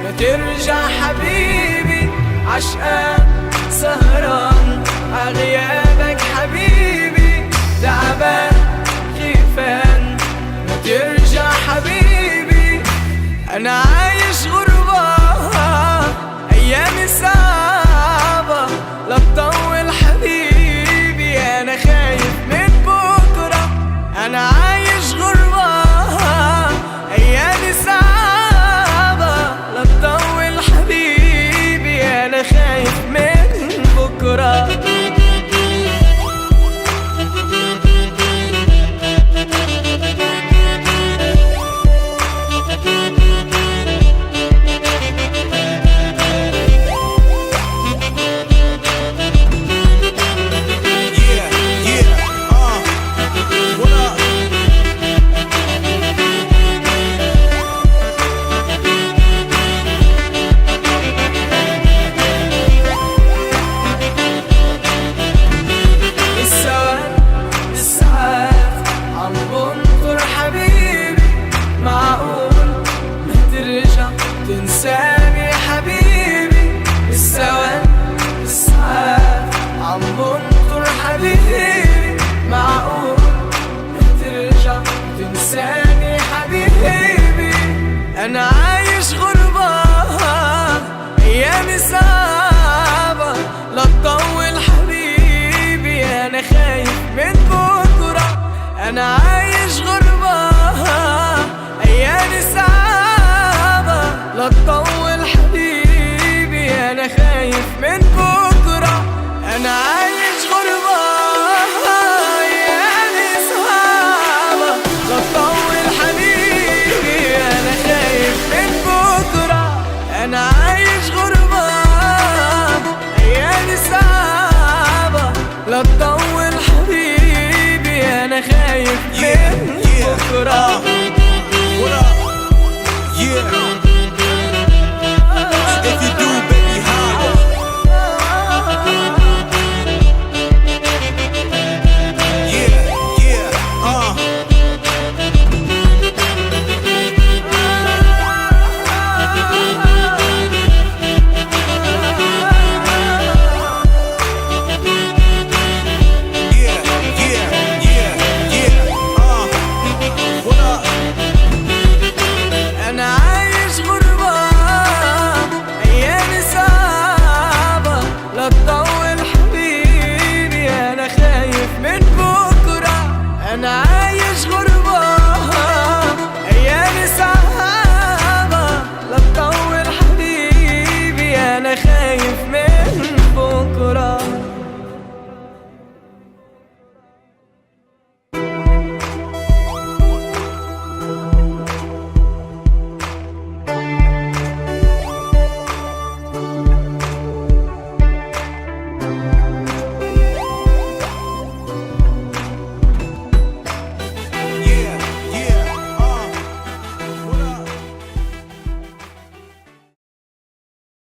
ما ترجع حبيبي، عشقان سهران عغيابك حبيبي، تعبان خيفان ما ترجع حبيبي. أنا عايش غربة أيامي صعبة، لا تطول حبيبي أنا خايف من بكرة. أنا عايش غربة أيامي صعبة، لا تطول حبيبي أنا خايف من بكرة. تنساني حبيبي الثواني الساعات عم بنطر حبيبي، معقول ترجع تنساني حبيبي. أنا عايش غربة أيامي صعبة، لا تطول حبيبي أنا خايف من بكرة. أنا عايش غربة أيامي صعبة، لا تطول حبيبي أنا خايف من بكرة. أنا عايش غربة أيامي صعبة، لا تطول حبيبي أنا خايف من بكرة. أنا عايش غربة أيامي صعبة، لا تطول حبيبي أنا خايف من بكرة. أنا عايش غربة